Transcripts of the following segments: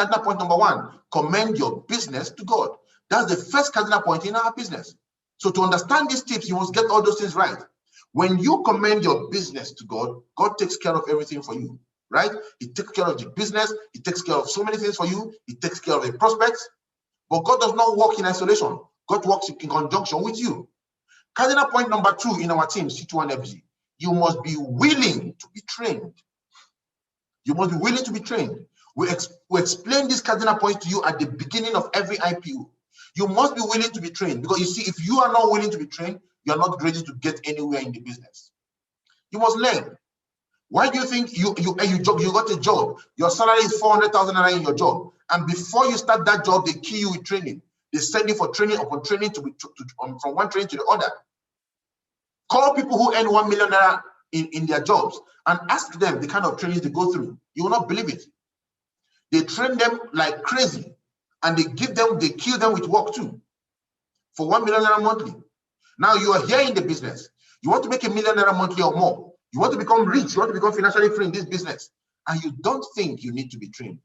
Cardinal point number one, commend your business to God. That's the first cardinal point in our business. So to understand these tips, you must get all those things right. When you commend your business to God, God takes care of everything for you, right? He takes care of the business. He takes care of so many things for you. He takes care of the prospects. But God does not work in isolation. God works in conjunction with you. Cardinal point number two in our team, C21FG, you must be willing to be trained. You must be willing to be trained. We explain this cardinal point to you at the beginning of every IPO. You must be willing to be trained, because you see, if you are not willing to be trained, you are not ready to get anywhere in the business. You must learn. Why do you think you got a job? Your salary is 400,000 naira in your job, and before you start that job, they kill you with training. They send you for training upon training from one training to the other. Call people who earn 1 million naira in their jobs and ask them the kind of trainings they go through. You will not believe it. They train them like crazy, and they kill them with work too, for 1 million naira monthly. Now you are here in the business. You want to make 1 million naira monthly or more. You want to become rich. You want to become financially free in this business, and you don't think you need to be trained.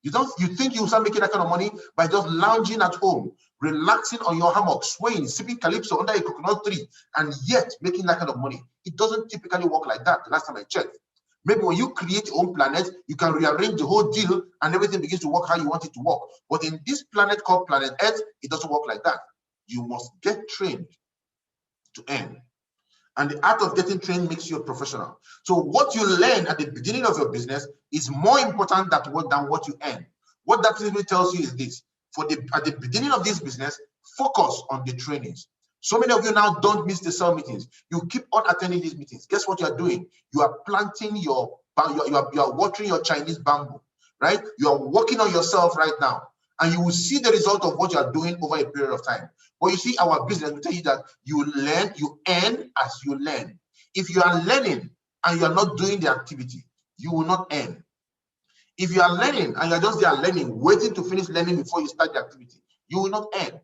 You think you start making that kind of money by just lounging at home, relaxing on your hammock, swaying, sipping calypso under a coconut tree, and yet making that kind of money. It doesn't typically work like that. The last time I checked. Maybe when you create your own planet, you can rearrange the whole deal and everything begins to work how you want it to work. But in this planet called planet Earth, it doesn't work like that. You must get trained to earn. And the art of getting trained makes you a professional. So what you learn at the beginning of your business is more important than what you earn. What that simply tells you is this: at the beginning of this business, focus on the trainings. So many of you now don't miss the sell meetings. You keep on attending these meetings. Guess what you are doing? You are planting you are watering your Chinese bamboo, right? You are working on yourself right now, and you will see the result of what you are doing over a period of time. But you see, our business will tell you that you learn, you earn as you learn. If you are learning and you are not doing the activity, you will not earn. If you are learning and you are just there learning, waiting to finish learning before you start the activity, you will not earn.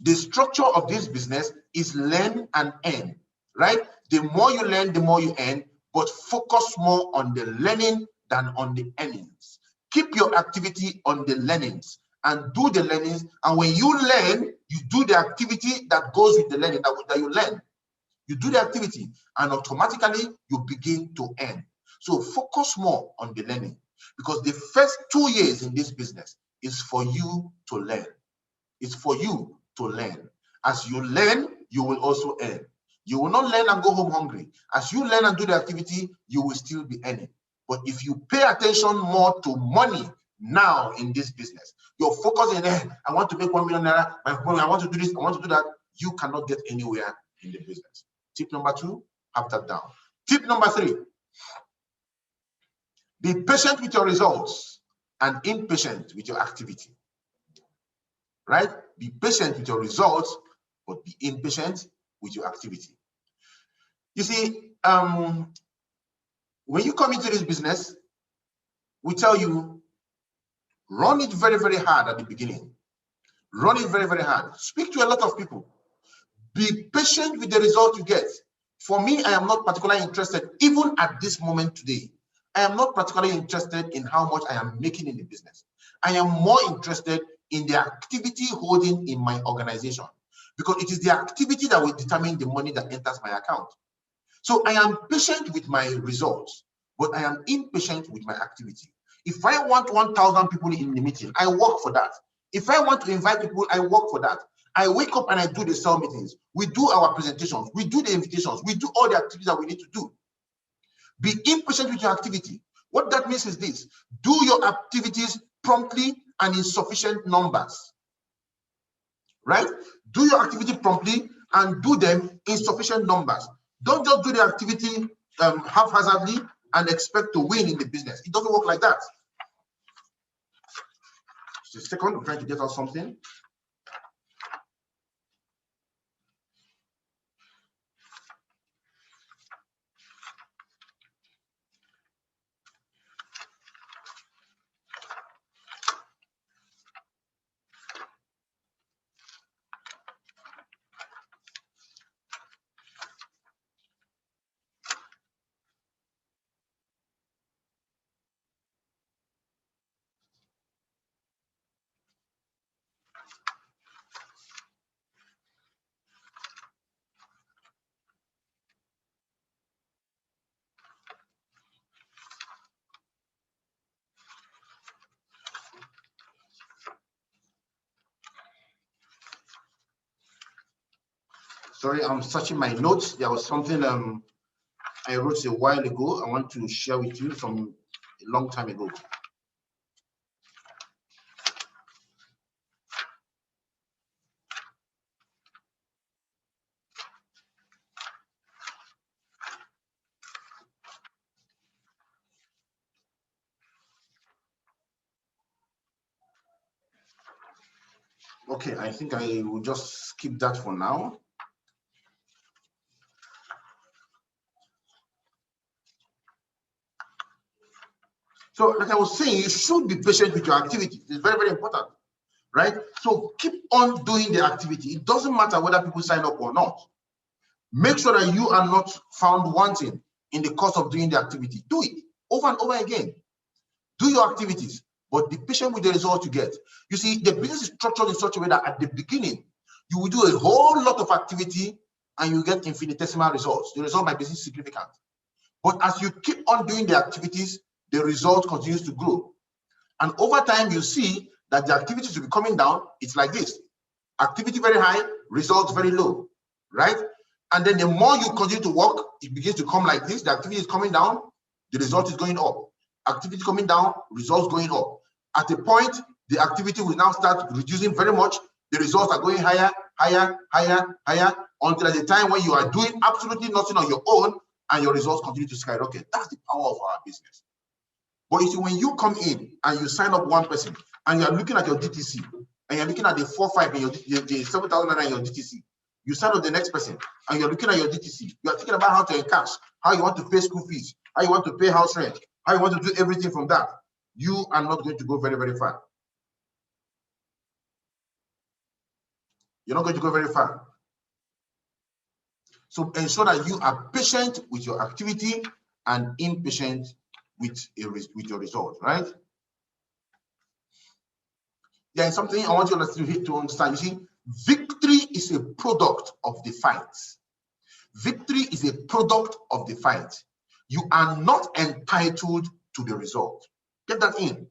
The structure of this business is learn and earn, right? The more you learn, the more you earn, but focus more on the learning than on the earnings. Keep your activity on the learnings and do the learnings. And when you learn, you do the activity that goes with the learning that you learn. You do the activity and automatically you begin to earn. So focus more on the learning, because the first 2 years in this business is for you to learn. It's for you to learn. As you learn, you will also earn. You will not learn and go home hungry. As you learn and do the activity, you will still be earning. But if you pay attention more to money now in this business, you're focusing there, I want to make 1 million naira, I want to do this, I want to do that, you cannot get anywhere in the business. Tip number 2, have that down. Tip number 3, be patient with your results and impatient with your activity. Right? Be patient with your results, but be impatient with your activity. You see, when you come into this business, we tell you, run it very, very hard at the beginning. Run it very, very hard. Speak to a lot of people. Be patient with the result you get. For me, I am not particularly interested, even at this moment today, I am not particularly interested in how much I am making in the business. I am more interested in the activity holding in my organization, because it is the activity that will determine the money that enters my account. So I am patient with my results, but I am impatient with my activity. If I want 1,000 people in the meeting, I work for that. If I want to invite people, I work for that. I wake up and I do the sell meetings. We do our presentations. We do the invitations. We do all the activities that we need to do. Be impatient with your activity. What that means is this: do your activities promptly and in sufficient numbers. Right? Do your activity promptly and do them in sufficient numbers. Don't just do the activity haphazardly and expect to win in the business. It doesn't work like that. Just a second, I'm trying to get out something. Sorry, I'm searching my notes. There was something I wrote a while ago. I want to share with you from a long time ago. Okay, I think I will just skip that for now. So, like I was saying, you should be patient with your activity. It's very, very important, right? So keep on doing the activity. It doesn't matter whether people sign up or not. Make sure that you are not found wanting in the course of doing the activity. Do it over and over again. Do your activities, but be patient with the result you get. You see, the business is structured in such a way that at the beginning, you will do a whole lot of activity and you get infinitesimal results. The result might be significant. But as you keep on doing the activities, the result continues to grow. And over time, you see that the activities will be coming down. It's like this. Activity very high, results very low, right? And then the more you continue to work, it begins to come like this. The activity is coming down, the result is going up. Activity coming down, results going up. At a point, the activity will now start reducing very much. The results are going higher, higher, higher, higher, until at the time when you are doing absolutely nothing on your own and your results continue to skyrocket. That's the power of our business. But you see, when you come in and you sign up one person and you are looking at your DTC and you're looking at the 4-5 in the 7,000 in your DTC, you sign up the next person and you're looking at your DTC. You are thinking about how to encash, how you want to pay school fees, how you want to pay house rent, how you want to do everything from that. You are not going to go very, very far. You're not going to go very far. So ensure that you are patient with your activity and impatient with your result, right? There is something I want you to understand. You see, victory is a product of the fight. Victory is a product of the fight. You are not entitled to the result. Get that in.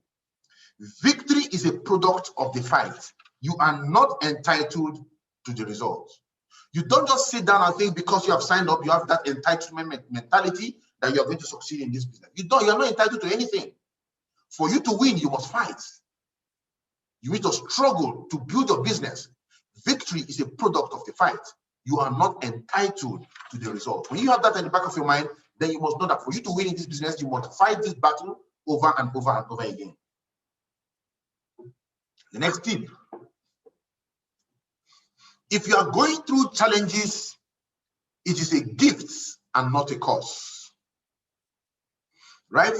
Victory is a product of the fight. You are not entitled to the result. You don't just sit down and think because you have signed up, you have that entitlement mentality that you are going to succeed in this business. You are not entitled to anything. For you to win, you must fight. You need to struggle to build your business. Victory is a product of the fight. You are not entitled to the result. When you have that in the back of your mind, then you must know that for you to win in this business, you must fight this battle over and over and over again. The next tip. If you are going through challenges, it is a gift and not a curse. Right?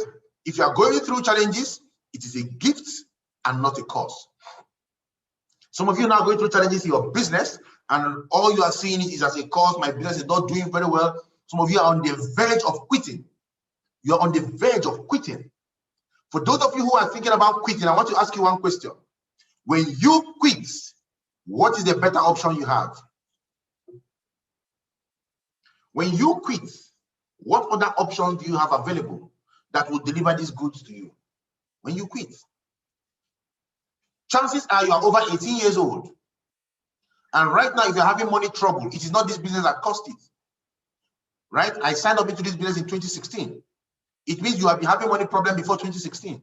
If you are going through challenges, it is a gift and not a curse. Some of you now going through challenges in your business, and all you are seeing is as a cause. My business is not doing very well. Some of you are on the verge of quitting. You are on the verge of quitting. For those of you who are thinking about quitting, I want to ask you one question. When you quit, what is the better option you have? When you quit, what other options do you have available that will deliver these goods to you? When you quit, chances are you are over 18 years old. And right now, if you're having money trouble, it is not this business that caused it. Right? I signed up into this business in 2016. It means you have been having money problem before 2016.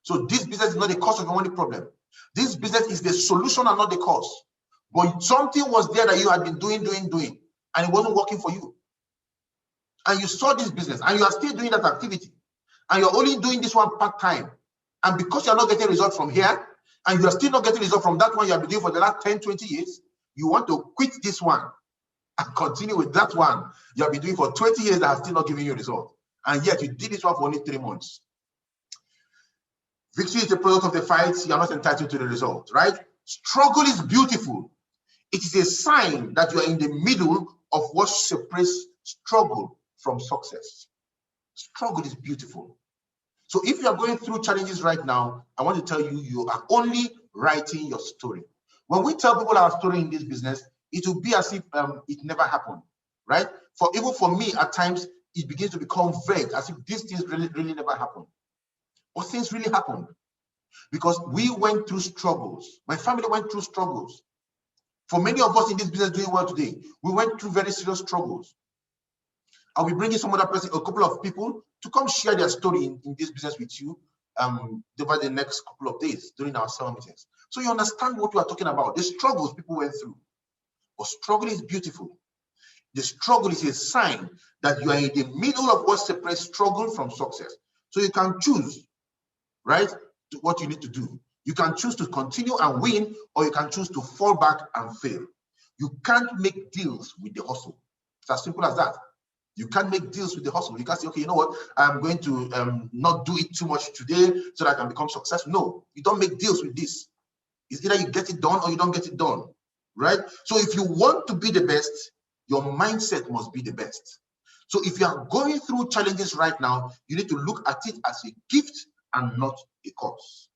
So this business is not the cause of your money problem. This business is the solution and not the cause. But something was there that you had been doing, and it wasn't working for you. And you saw this business, and you are still doing that activity. And you're only doing this one part-time. And because you're not getting results from here, and you are still not getting results from that one you have been doing for the last 10, 20 years, you want to quit this one and continue with that one you have been doing for 20 years that has still not giving you a result. And yet you did this one for only 3 months. Victory is the product of the fight. You are not entitled to the result, right? Struggle is beautiful. It is a sign that you are in the middle of what separates struggle from success. Struggle is beautiful. So if you are going through challenges right now, I want to tell you, you are only writing your story. When we tell people our story in this business, it will be as if it never happened, right? Even for me, at times, it begins to become vague, as if these things really never happened. But things really happened because we went through struggles. My family went through struggles. For many of us in this business doing well today, we went through very serious struggles. I'll be bringing some other person, a couple of people, to come share their story in this business with you over the next couple of days during our summer meetings. So you understand what we are talking about, the struggles people went through. But struggle is beautiful. The struggle is a sign that you are in the middle of what separates struggle from success. So you can choose, right, what you need to do. You can choose to continue and win, or you can choose to fall back and fail. You can't make deals with the hustle. It's as simple as that. You can't make deals with the hustle. You can't say, okay, you know what, I'm going to not do it too much today so that I can become successful. No, you don't make deals with this. It's either you get it done or you don't get it done, right? So if you want to be the best, your mindset must be the best. So if you are going through challenges right now, you need to look at it as a gift and not a curse.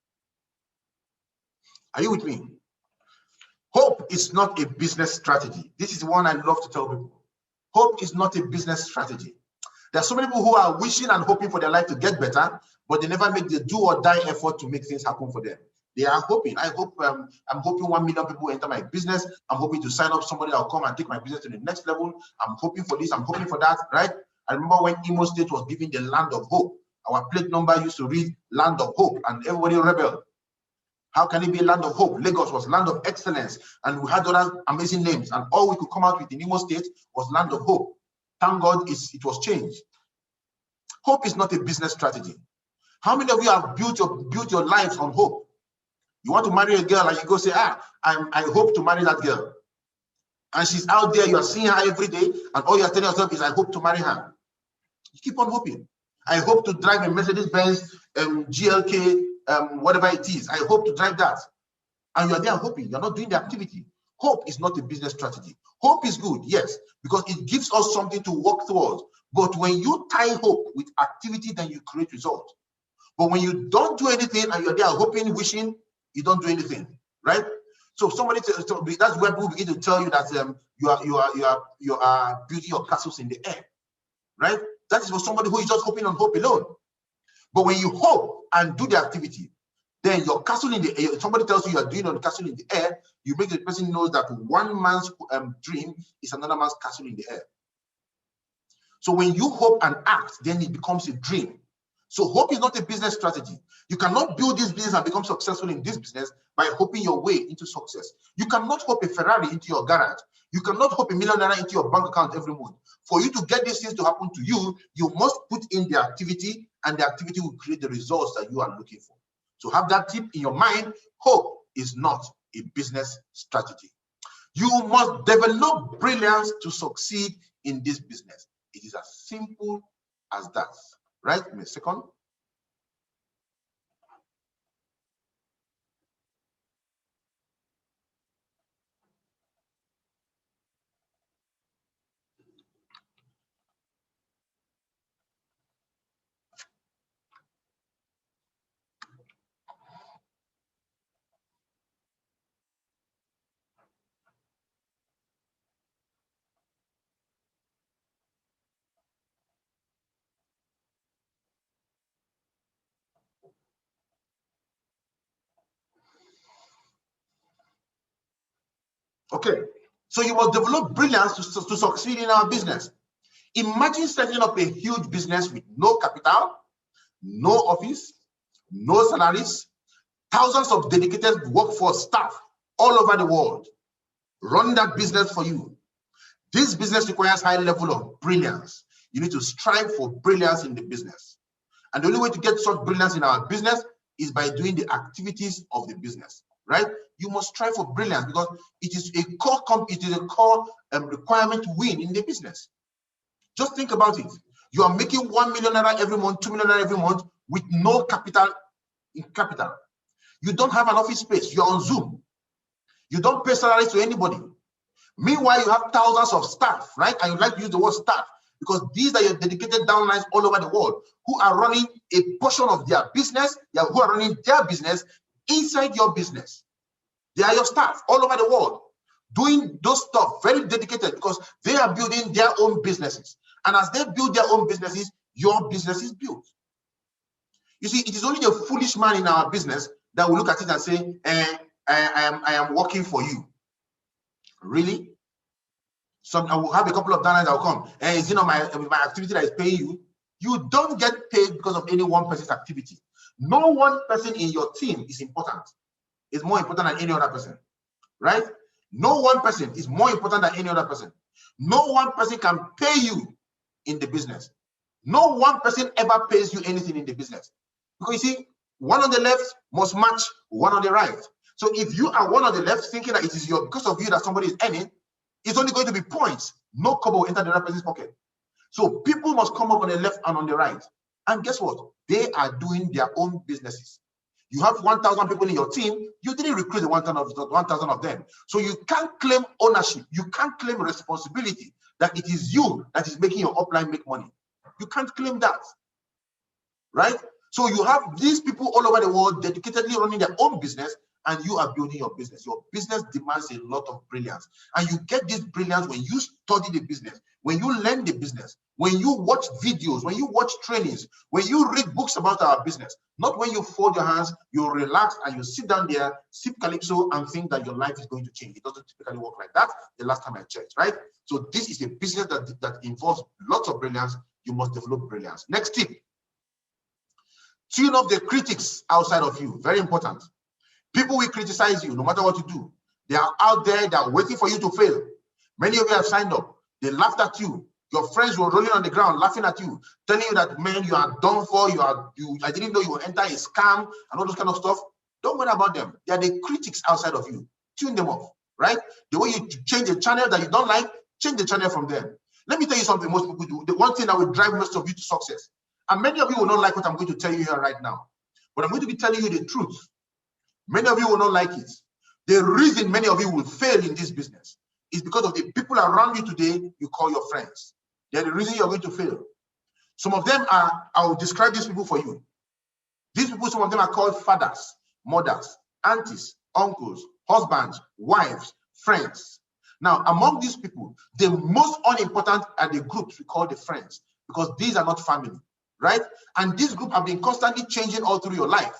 Are you with me? Hope is not a business strategy. This is one I love to tell people. Hope is not a business strategy. There are so many people who are wishing and hoping for their life to get better, but they never make the do or die effort to make things happen for them. They are hoping. I'm hoping 1 million people will enter my business. I'm hoping to sign up somebody that will come and take my business to the next level. I'm hoping for this. I'm hoping for that, right? I remember when Imo State was given the land of hope. Our plate number used to read land of hope, and everybody rebelled. How can it be a land of hope? Lagos was land of excellence, and we had other amazing names, and all we could come out with in Imo State was land of hope. Thank God it was changed. Hope is not a business strategy. How many of you have built your lives on hope? You want to marry a girl and you go say, I hope to marry that girl. And she's out there, you are seeing her every day, and all you're telling yourself is, I hope to marry her. You keep on hoping. I hope to drive a Mercedes-Benz GLK, whatever it is. I hope to drive that. And you're there hoping. You're not doing the activity. Hope is not a business strategy. Hope is good, yes, because it gives us something to work towards. But when you tie hope with activity, then you create results. But when you don't do anything and you're there hoping, wishing, you don't do anything, right? So somebody, that's where people begin to tell you that you are building your castles in the air, right? That is for somebody who is just hoping on hope alone. But when you hope and do the activity, then your castle in the air, somebody tells you are doing on the castle in the air, you make the person know that one man's dream is another man's castle in the air. So when you hope and act, then it becomes a dream. So hope is not a business strategy. You cannot build this business and become successful in this business by hoping your way into success. You cannot hope a Ferrari into your garage. You cannot hope $1 million into your bank account every month. For you to get these things to happen to you, you must put in the activity, and the activity will create the results that you are looking for. So have that tip in your mind. Hope is not a business strategy. You must develop brilliance to succeed in this business. It is as simple as that. Right? Give me a second. Okay, so you must develop brilliance to succeed in our business. Imagine setting up a huge business with no capital, no office, no salaries, thousands of dedicated workforce staff all over the world. Run that business for you. This business requires high level of brilliance. You need to strive for brilliance in the business. And the only way to get such brilliance in our business is by doing the activities of the business, right? You must strive for brilliance because it is a core requirement to win in the business. Just think about it. You are making 1 million naira every month, 2 million naira every month with no capital in capital. You don't have an office space. You're on Zoom. You don't pay salaries to anybody. Meanwhile, you have thousands of staff, right? And you like to use the word staff because these are your dedicated downlines all over the world who are running a portion of their business, who are running their business inside your business. They are your staff all over the world doing those stuff, very dedicated because they are building their own businesses. And as they build their own businesses, your business is built. You see, it is only the foolish man in our business that will look at it and say, I am working for you. Really? I will have a couple of dollars that will come. And it's my activity that is paying you. You don't get paid because of any one person's activity. No one person in your team is important. It's more important than any other person, right? No one person is more important than any other person. No one person can pay you in the business. No one person ever pays you anything in the business. Because you see, one on the left must match one on the right. So if you are one on the left thinking that it is because of you that somebody is earning, it's only going to be points. No kobo will enter the other person's pocket. So people must come up on the left and on the right. And guess what? They are doing their own businesses. You have 1,000 people in your team. You didn't recruit the 1,000 of them. So you can't claim ownership. You can't claim responsibility that it is you that is making your upline make money. You can't claim that, right? So you have these people all over the world dedicatedly running their own business, and you are building your business. Your business demands a lot of brilliance. And you get this brilliance when you study the business, when you learn the business, when you watch videos, when you watch trainings, when you read books about our business. Not when you fold your hands, you relax and you sit down there, sip calypso, and think that your life is going to change. It doesn't typically work like that. The last time I checked, right? So this is a business that involves lots of brilliance. You must develop brilliance. Next tip. Tune off the critics outside of you. Very important. People will criticize you no matter what you do. They are out there, they are waiting for you to fail. Many of you have signed up. They laughed at you. Your friends were rolling on the ground, laughing at you, telling you that, man, you are done for, I didn't know you would enter a scam and all those kind of stuff. Don't worry about them. They are the critics outside of you. Tune them off, right? The way you change a channel that you don't like, change the channel from them. Let me tell you something most people do. The one thing that will drive most of you to success, and many of you will not like what I'm going to tell you here right now, but I'm going to be telling you the truth. Many of you will not like it. The reason many of you will fail in this business is because of the people around you today you call your friends. They're the reason you're going to fail. Some of them are, I will describe these people for you. These people, some of them are called fathers, mothers, aunties, uncles, husbands, wives, friends. Now, among these people, the most unimportant are the groups we call the friends, because these are not family, right? And this group have been constantly changing all through your life,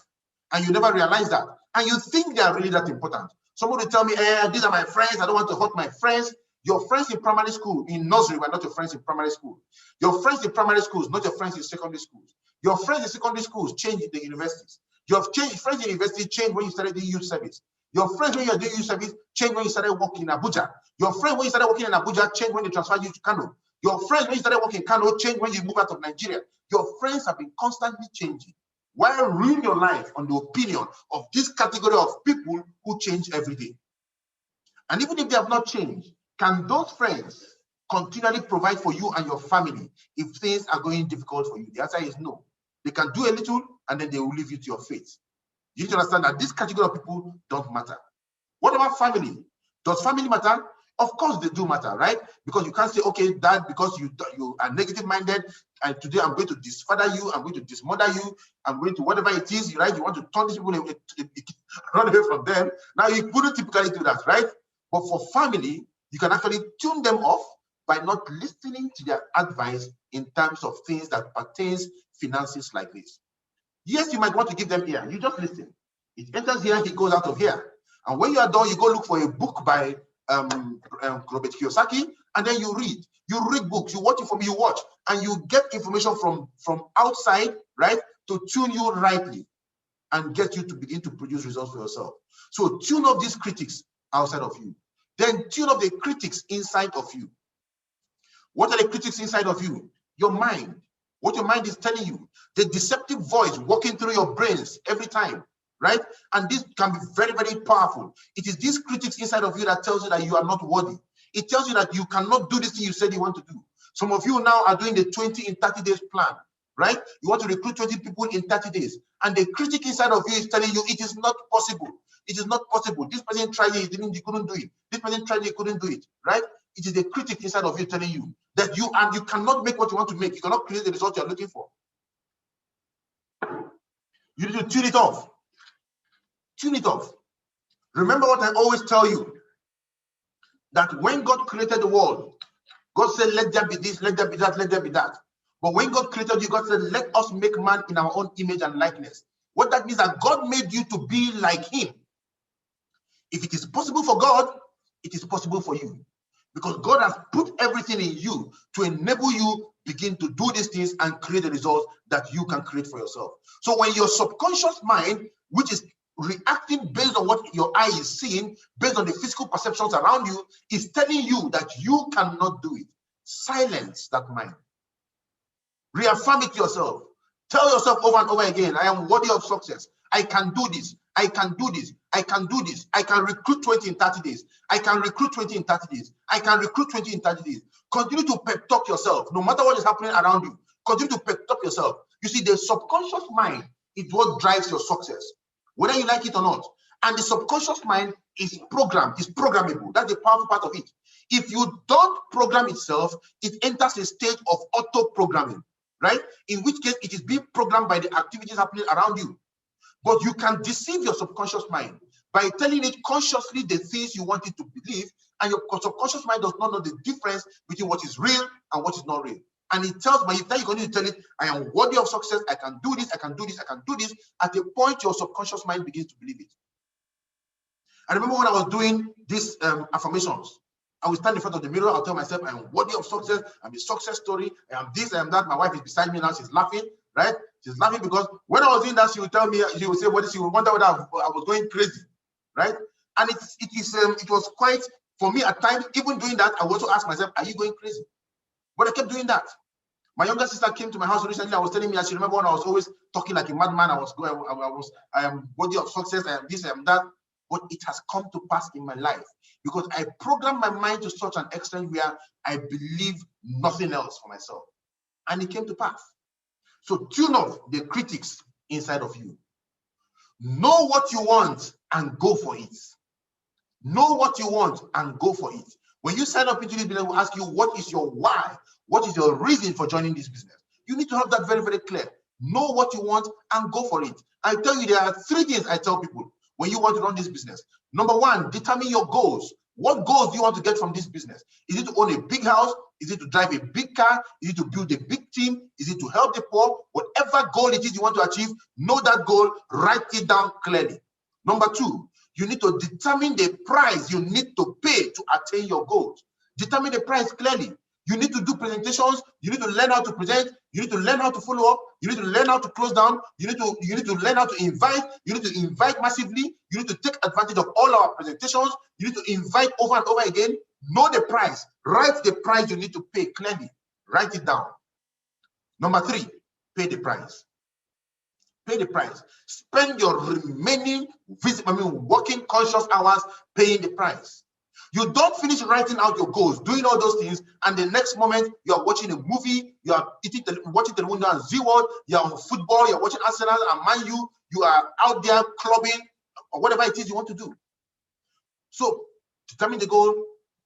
and you never realize that. And you think they are really that important. Somebody will tell me, these are my friends. I don't want to hurt my friends. Your friends in primary school, in nursery, were not your friends in primary school. Your friends in primary schools, not your friends in secondary schools. Your friends in secondary schools change in the universities. Your friends in university change when you started doing youth service. Your friends when you are doing youth service change when you started working in Abuja. Your friends when you started working in Abuja change when they transferred you to Kano. Your friends when you started working in Kano change when you move out of Nigeria. Your friends have been constantly changing. Why ruin your life on the opinion of this category of people who change every day? And even if they have not changed, can those friends continually provide for you and your family if things are going difficult for you? The answer is no. They can do a little and then they will leave you to your fate. You need to understand that this category of people don't matter. What about family? Does family matter? Of course they do matter, right? Because you can't say, okay, Dad, because you are negative-minded, and today I'm going to disfather you, I'm going to dismother you, I'm going to whatever it is, right? You want to turn these people away, run away from them. Now, you couldn't typically do that, right? But for family, you can actually tune them off by not listening to their advice in terms of things that pertains finances like this. Yes, you might want to give them ear. You just listen. It enters here, it goes out of here. And when you are done, you go look for a book by Robert Kiyosaki, and then you read. You read books, you watch it from you watch, and you get information from outside, right, to tune you rightly and get you to begin to produce results for yourself. So tune up these critics outside of you. Then tune up the critics inside of you. What are the critics inside of you? Your mind. What your mind is telling you. The deceptive voice walking through your brains every time, right? And this can be very, very powerful. It is these critics inside of you that tells you that you are not worthy. It tells you that you cannot do this thing you said you want to do. Some of you now are doing the 20 in 30 days plan, right? You want to recruit 20 people in 30 days. And the critic inside of you is telling you it is not possible. It is not possible. This person tried it, he couldn't do it. This person tried it, he couldn't do it, right? It is the critic inside of you telling you that you cannot make what you want to make. You cannot create the result you're looking for. You need to tune it off. Tune it off. Remember what I always tell you, that when God created the world, God said, let there be this, let there be that, let there be that. But when God created you, God said, let us make man in our own image and likeness. What that means is that God made you to be like him. If it is possible for God, it is possible for you. Because God has put everything in you to enable you begin to do these things and create the results that you can create for yourself. So when your subconscious mind, which is reacting based on what your eye is seeing, based on the physical perceptions around you, is telling you that you cannot do it, silence that mind. Reaffirm it to yourself. Tell yourself over and over again, I am worthy of success. I can do this. I can do this. I can do this. I can recruit 20 in 30 days. I can recruit 20 in 30 days. I can recruit 20 in 30 days. Continue to pep talk yourself, no matter what is happening around you. Continue to pep talk yourself. You see, the subconscious mind is what drives your success, whether you like it or not. And the subconscious mind is programmed, is programmable. That's the powerful part of it. If you don't program itself, it enters a state of auto-programming, right? In which case, it is being programmed by the activities happening around you. But you can deceive your subconscious mind by telling it consciously the things you want it to believe, and your subconscious mind does not know the difference between what is real and what is not real. And it tells, by the time you continue to tell it, I am worthy of success, I can do this, I can do this, I can do this, at a point your subconscious mind begins to believe it. I remember when I was doing these affirmations, I would stand in front of the mirror, I'll tell myself, I am worthy of success, I'm a success story, I am this, I am that. My wife is beside me now, she's laughing, right? She's laughing because when I was doing that, she would tell me, she would say, she would wonder whether I was going crazy, right? And it was quite, for me at times, even doing that, I would also ask myself, are you going crazy? But I kept doing that. My younger sister came to my house recently. I was telling me, as she remember when I was always talking like a madman, I am worthy of success, I am this, I am that. But it has come to pass in my life because I programmed my mind to such an extent where I believe nothing else for myself. And it came to pass. So tune off the critics inside of you. Know what you want and go for it. Know what you want and go for it. When you sign up into this business, we'll ask you, what is your why? What is your reason for joining this business? You need to have that very, very clear. Know what you want and go for it. I tell you, there are 3 things I tell people when you want to run this business. Number 1, determine your goals. What goals do you want to get from this business? Is it to own a big house? Is it to drive a big car? Is it to build a big team? Is it to help the poor? Whatever goal it is you want to achieve, know that goal, write it down clearly. Number 2, you need to determine the price you need to pay to attain your goals. Determine the price clearly. You need to do presentations. You need to learn how to present. You need to learn how to follow up. You need to learn how to close down. You need to learn how to invite. You need to invite massively. You need to take advantage of all our presentations. You need to invite over and over again. Know the price. Write the price you need to pay clearly. Write it down. Number 3, pay the price. Pay the price. Spend your remaining working conscious hours paying the price. You don't finish writing out your goals, doing all those things, and the next moment you are watching a movie, you are watching television and Z-World, you are on football, you are watching Arsenal and Man U, you are out there clubbing, or whatever it is you want to do. So determine the goal,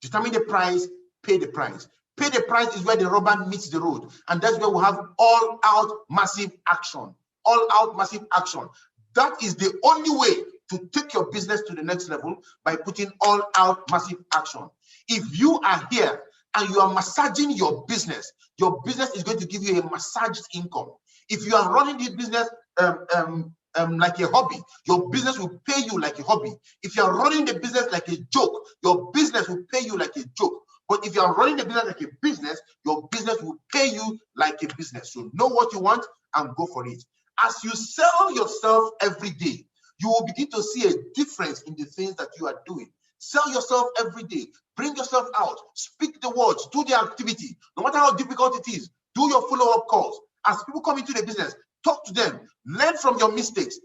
determine the price, pay the price. Pay the price is where the rubber meets the road, and that's where we have all-out massive action. All-out massive action. That is the only way to take your business to the next level, by putting all-out massive action. If you are here and you are massaging your business is going to give you a massaged income. If you are running this business like a hobby, your business will pay you like a hobby. If you are running the business like a joke, your business will pay you like a joke. But if you are running the business like a business, your business will pay you like a business. So know what you want and go for it. As you sell yourself every day, you will begin to see a difference in the things that you are doing. Sell yourself every day. Bring yourself out. Speak the words. Do the activity. No matter how difficult it is, do your follow-up calls. As people come into the business, talk to them. Learn from your mistakes.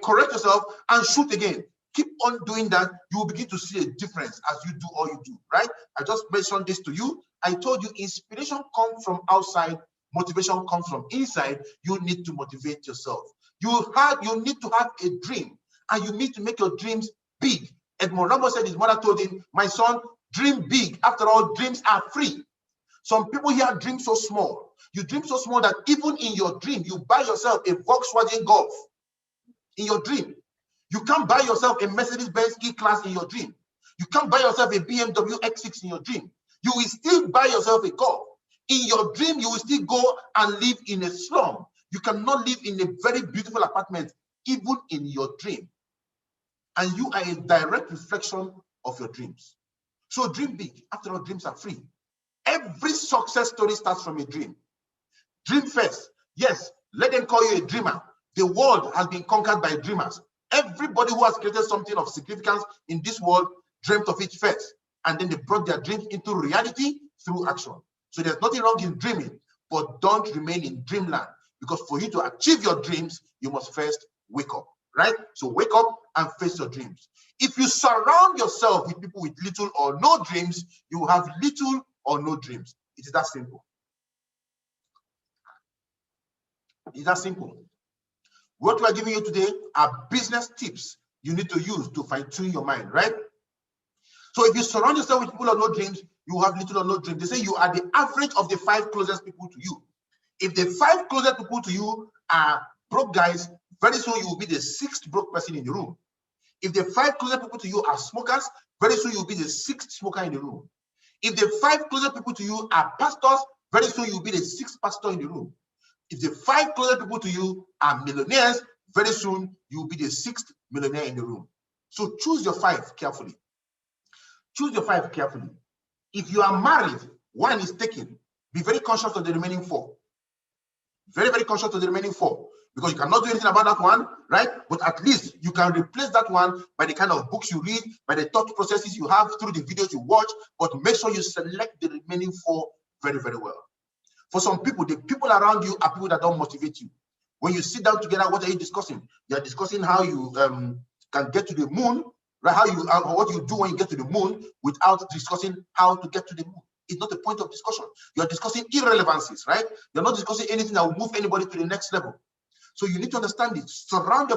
Correct yourself and shoot again. Keep on doing that. You will begin to see a difference as you do all you do, right? I just mentioned this to you. I told you inspiration comes from outside. Motivation comes from inside. You need to motivate yourself. You need to have a dream, and you need to make your dreams big. Edmond Ramos said his mother told him, my son, dream big. After all, dreams are free. Some people here dream so small. You dream so small that even in your dream, you buy yourself a Volkswagen Golf. In your dream. You can't buy yourself a Mercedes-Benz E-Class in your dream. You can't buy yourself a BMW X6 in your dream. You will still buy yourself a Golf. In your dream, you will still go and live in a slum. You cannot live in a very beautiful apartment, even in your dream. And you are a direct reflection of your dreams. So dream big. After all, dreams are free. Every success story starts from a dream. Dream first. Yes, let them call you a dreamer. The world has been conquered by dreamers. Everybody who has created something of significance in this world dreamt of it first, and then they brought their dreams into reality through action. So there's nothing wrong in dreaming, but don't remain in dreamland, because for you to achieve your dreams, you must first wake up, right? So wake up and face your dreams. If you surround yourself with people with little or no dreams, you will have little or no dreams. It is that simple. It is that simple. What we are giving you today are business tips you need to use to fine-tune your mind, right? So if you surround yourself with people or no dreams, you have little or no dreams. They say you are the average of the 5 closest people to you. If the 5 closest people to you are broke guys, very soon you will be the 6th broke person in the room. If the 5 closest people to you are smokers, very soon you will be the 6th smoker in the room. If the 5 closest people to you are pastors, very soon you will be the 6th pastor in the room. If the 5 closest people to you are millionaires, very soon you will be the 6th millionaire in the room. So choose your 5 carefully. Choose your 5 carefully. If you are married, 1 is taken. Be very conscious of the remaining 4. Very, very conscious of the remaining 4. Because you cannot do anything about that 1, right? But at least you can replace that 1 by the kind of books you read, by the thought processes you have through the videos you watch. But make sure you select the remaining 4 very, very well. For some people, the people around you are people that don't motivate you. When you sit down together, what are you discussing? You are discussing how you can get to the moon, right? What you do when you get to the moon without discussing how to get to the moon. It's not the point of discussion. You are discussing irrelevancies, right? You're not discussing anything that will move anybody to the next level. So you need to understand it. Surround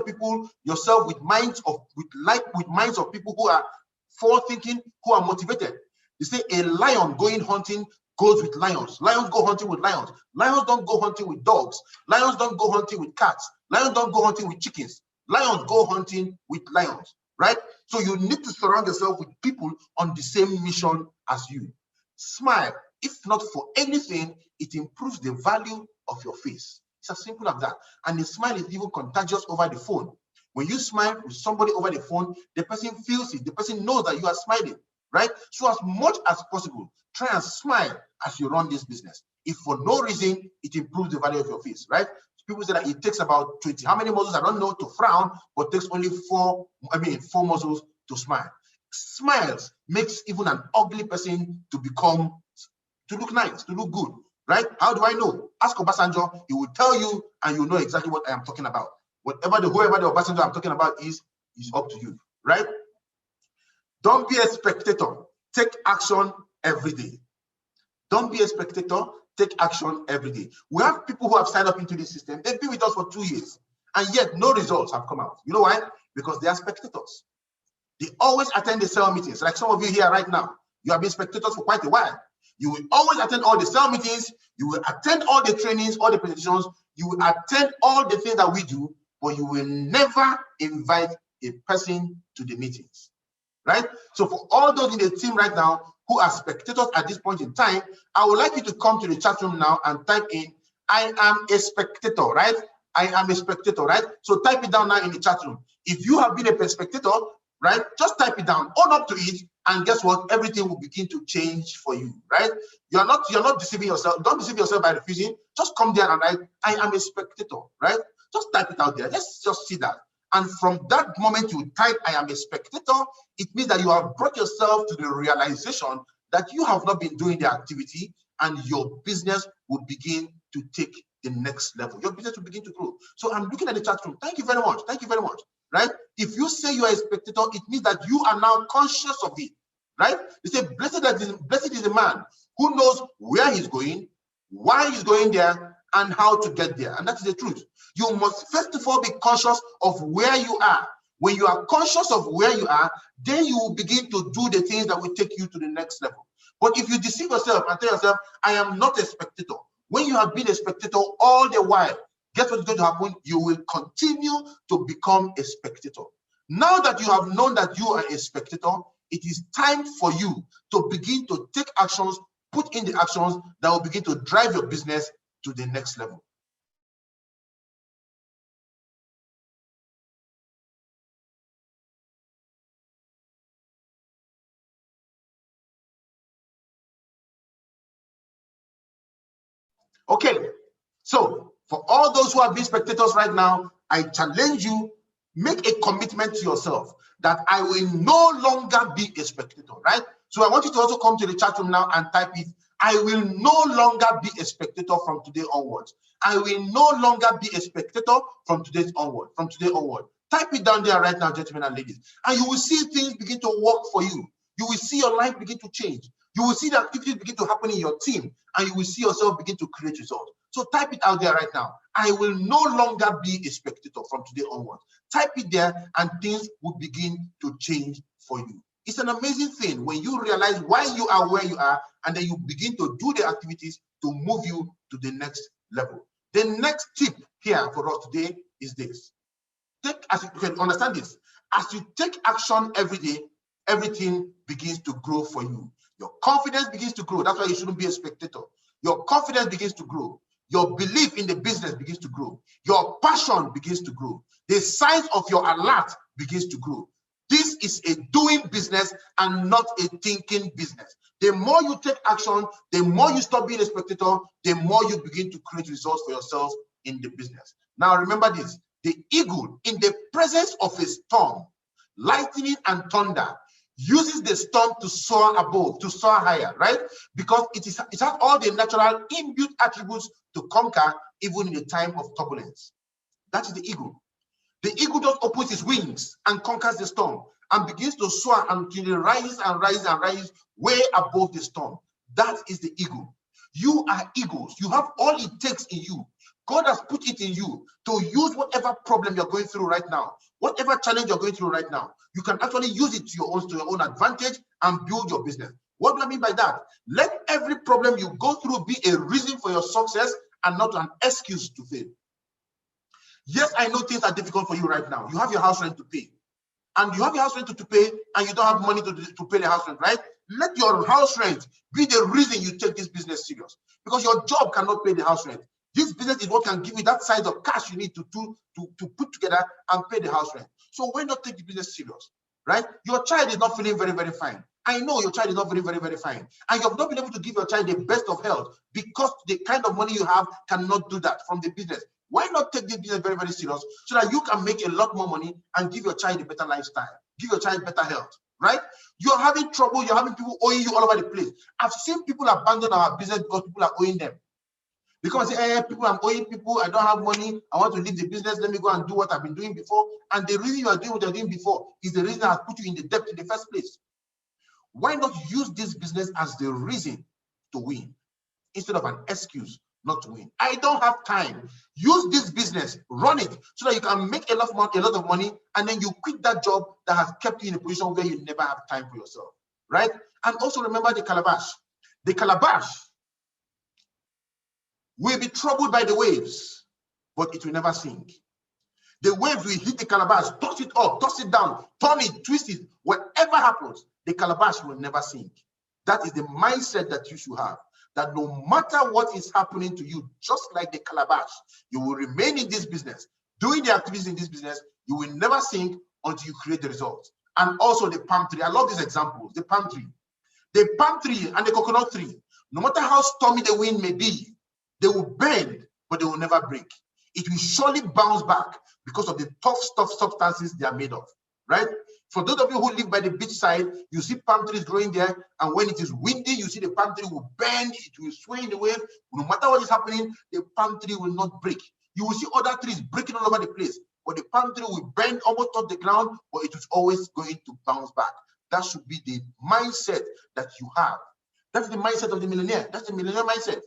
yourself with minds of people who are forward-thinking, who are motivated. They say a lion going hunting goes with lions. Lions go hunting with lions. Lions don't go hunting with dogs. Lions don't go hunting with cats. Lions don't go hunting with chickens. Lions go hunting with lions, right? So you need to surround yourself with people on the same mission as you. Smile. If not for anything, it improves the value of your face. It's as simple as that. And the smile is even contagious over the phone. When you smile with somebody over the phone, the person feels it. The person knows that you are smiling, right? So as much as possible, try and smile as you run this business. If for no reason, it improves the value of your face, right? People say that it takes about 20, how many muscles, I don't know, to frown, but it takes only 4 muscles to smile. Smiles makes even an ugly person to look nice, to look good, right? How do I know? Ask Obasanjo, he will tell you, and you know exactly what I am talking about. Whoever the Obasanjo I'm talking about is up to you, right? Don't be a spectator. Take action every day. Don't be a spectator. Take action every day. We have people who have signed up into this system. They've been with us for 2 years, and yet no results have come out. You know why? Because they are spectators. They always attend the sale meetings. Like some of you here right now, you have been spectators for quite a while. You will always attend all the sale meetings. You will attend all the trainings, all the presentations. You will attend all the things that we do, but you will never invite a person to the meetings, right? So for all those in the team right now who are spectators at this point in time, I would like you to come to the chat room now and type in, I am a spectator, right? I am a spectator, right? So type it down now in the chat room. If you have been a spectator, right, just type it down, own up to it, and guess what? Everything will begin to change for you, right? You're not deceiving yourself. Don't deceive yourself by refusing. Just come there and write, I am a spectator, right? Just type it out there. Let's just see that. And from that moment you type, I am a spectator, it means that you have brought yourself to the realization that you have not been doing the activity, and your business will begin to take the next level. Your business will begin to grow. So I'm looking at the chat room. Thank you very much. Thank you very much. Right? If you say you are a spectator, it means that you are now conscious of it. Right? They say, blessed is the man who knows where he's going, why he's going there, and how to get there. And that is the truth. You must first of all be conscious of where you are. When you are conscious of where you are, then you will begin to do the things that will take you to the next level. But if you deceive yourself and tell yourself, I am not a spectator, when you have been a spectator all the while, guess what's going to happen? You will continue to become a spectator. Now that you have known that you are a spectator, it is time for you to begin to take actions, put in the actions that will begin to drive your business to the next level. Okay, so for all those who have been spectators right now, I challenge you, make a commitment to yourself that I will no longer be a spectator, right? So I want you to also come to the chat room now and type it. I will no longer be a spectator from today onwards. I will no longer be a spectator from today onward. Type it down there right now, gentlemen and ladies, and you will see things begin to work for you. You will see your life begin to change. You will see the activities begin to happen in your team, and you will see yourself begin to create results. So type it out there right now. I will no longer be a spectator from today onwards. Type it there, and things will begin to change for you. It's an amazing thing when you realize why you are where you are, and then you begin to do the activities to move you to the next level. The next tip here for us today is this. As you can understand this, as you take action every day, everything begins to grow for you. Your confidence begins to grow. That's why you shouldn't be a spectator. Your confidence begins to grow. Your belief in the business begins to grow. Your passion begins to grow. The size of your alert begins to grow. This is a doing business and not a thinking business. The more you take action, the more you stop being a spectator, the more you begin to create results for yourself in the business. Now remember this, the eagle in the presence of a storm, lightning and thunder, uses the storm to soar above, to soar higher, right? Because it has all the natural inbuilt attributes to conquer even in the time of turbulence. That is the eagle. The eagle just opens its wings and conquers the storm and begins to soar until it rises and rises and rises way above the storm. That is the eagle. You are eagles. You have all it takes in you. God has put it in you to use whatever problem you're going through right now, whatever challenge you're going through right now. You can actually use it to your own advantage and build your business. What do I mean by that? Let every problem you go through be a reason for your success and not an excuse to fail. Yes, I know things are difficult for you right now. You have your house rent to pay. And you have your house rent to pay, and you don't have money to pay the house rent, right? Let your house rent be the reason you take this business serious. Because your job cannot pay the house rent. This business is what can give you that size of cash you need to put together and pay the house rent. So why not take the business serious, right? Your child is not feeling very, very fine. I know your child is not very, very, very fine. And you have not been able to give your child the best of health because the kind of money you have cannot do that from the business. Why not take this business very, very serious so that you can make a lot more money and give your child a better lifestyle, give your child better health, right? You're having trouble, you're having people owing you all over the place. I've seen people abandon our business because people are owing them. Because people, I'm owing people, I don't have money, I want to leave the business, let me go and do what I've been doing before. And the reason you are doing what you're doing before is the reason I put you in the debt in the first place. Why not use this business as the reason to win instead of an excuse not to win? I don't have time. Use this business, run it so that you can make a lot of money, and then you quit that job that has kept you in a position where you never have time for yourself, right? And also remember the calabash. The calabash will be troubled by the waves, but it will never sink. The waves will hit the calabash, toss it up, toss it down, turn it, twist it, whatever happens, the calabash will never sink. That is the mindset that you should have, that no matter what is happening to you, just like the calabash, you will remain in this business, doing the activities in this business, you will never sink until you create the results. And also the palm tree. I love these examples, the palm tree. The palm tree and the coconut tree, no matter how stormy the wind may be, they will bend, but they will never break. It will surely bounce back because of the tough substances they are made of, right? For those of you who live by the beach side, you see palm trees growing there, and when it is windy, you see the palm tree will bend, it will sway in the wave. No matter what is happening, the palm tree will not break. You will see other trees breaking all over the place, but the palm tree will bend, almost touch the ground, but it is always going to bounce back. That should be the mindset that you have. That's the mindset of the millionaire. That's the millionaire mindset.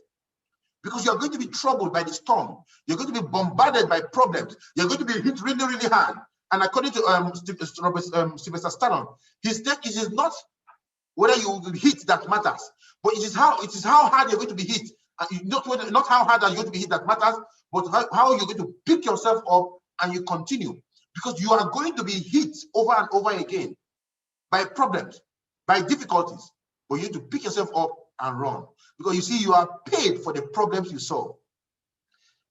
Because you're going to be troubled by the storm. You're going to be bombarded by problems. You're going to be hit really, really hard. And according to Sylvester Stallone, he said it is not whether you will be hit that matters, but it is how hard you're going to be hit. Not how hard you're going to be hit that matters, but how you're going to pick yourself up and you continue. Because you are going to be hit over and over again by problems, by difficulties, but you need to pick yourself up and run. Because you see, you are paid for the problems you solve.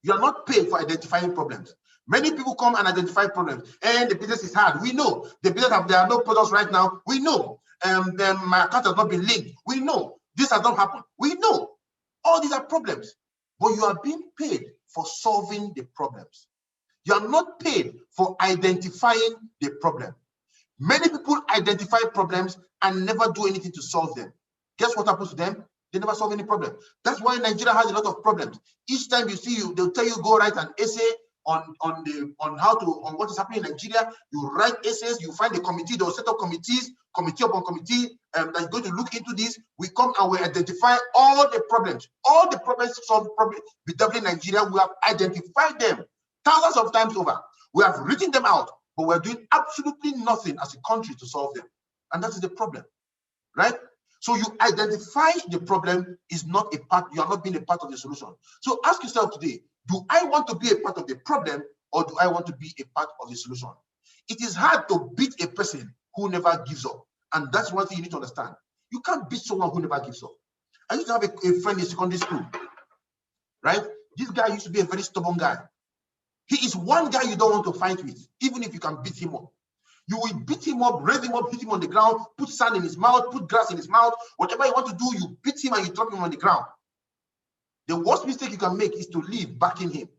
You are not paid for identifying problems. Many people come and identify problems, and the business is hard. We know the business there are no products right now. We know my account has not been linked. We know this has not happened. We know all these are problems. but you are being paid for solving the problems. You are not paid for identifying the problem. Many people identify problems and never do anything to solve them. Guess what happens to them? They never solve any problem. That's why Nigeria has a lot of problems. Each time you see they'll tell you go write an essay on what is happening in Nigeria. You write essays, you find a committee, they'll set up committees, committee upon committee, that's going to look into this. We come and we identify all the problems solved problems bedeviling Nigeria. We have identified them thousands of times over. We have written them out, but we're doing absolutely nothing as a country to solve them. And that is the problem, right? So you identify the problem is not a part, you are not being a part of the solution. So ask yourself today, do I want to be a part of the problem or do I want to be a part of the solution? It is hard to beat a person who never gives up. And that's one thing you need to understand. You can't beat someone who never gives up. I used to have a friend in secondary school, right? This guy used to be a very stubborn guy. He is one guy you don't want to fight with, even if you can beat him up. You will beat him up, raise him up, hit him on the ground, put sand in his mouth, put grass in his mouth, whatever you want to do, you beat him and you drop him on the ground. The worst mistake you can make is to leave backing him.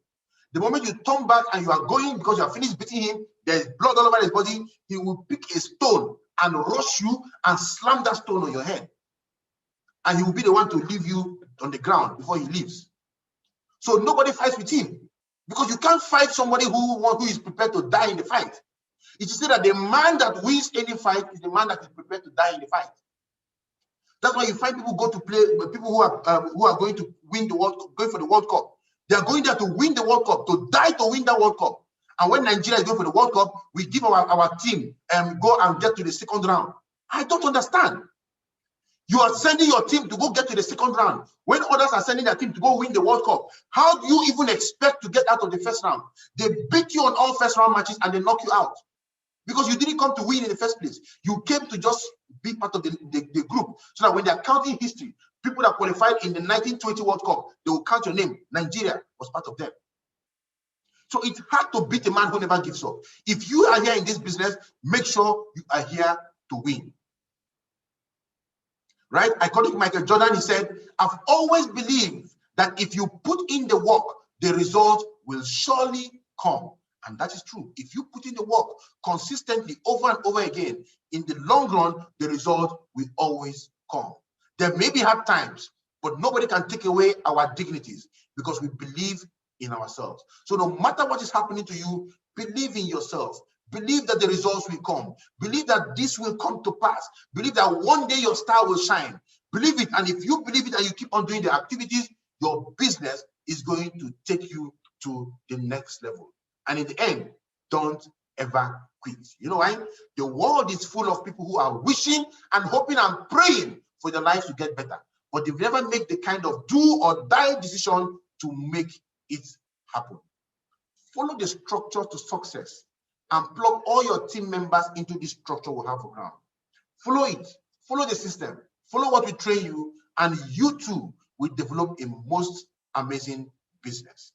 The moment you turn back and you are going because you are finished beating him, there's blood all over his body, he will pick a stone and rush you and slam that stone on your head. And he will be the one to leave you on the ground before he leaves. So nobody fights with him because you can't fight somebody who is prepared to die in the fight. It is said that the man that wins any fight is the man that is prepared to die in the fight. That's why you find people go to play, people who are going to win the World Cup, going for the World Cup. They are going there to win the World Cup, to die to win that World Cup. And when Nigeria is going for the World Cup, we give our team go and get to the second round. I don't understand. You are sending your team to go get to the second round when others are sending their team to go win the World Cup. How do you even expect to get out of the first round? They beat you on all first round matches and they knock you out. Because you didn't come to win in the first place. You came to just be part of the group. So that when they are counting history, people that qualified in the 1920 World Cup, they will count your name. Nigeria was part of them. So it's hard to beat a man who never gives up. If you are here in this business, make sure you are here to win. Right? According to Michael Jordan, he said, I've always believed that if you put in the work, the result will surely come. And that is true. If you put in the work consistently over and over again, in the long run, the result will always come. There may be hard times, but nobody can take away our dignities because we believe in ourselves. So no matter what is happening to you, believe in yourself. Believe that the results will come. Believe that this will come to pass. Believe that one day your star will shine. Believe it. And if you believe it and you keep on doing the activities, your business is going to take you to the next level. And in the end, don't ever quit. You know why? The world is full of people who are wishing and hoping and praying for their lives to get better. But they've never made the kind of do or die decision to make it happen. Follow the structure to success and plug all your team members into this structure we have around. Follow it. Follow the system. Follow what we train you, and you too will develop a most amazing business.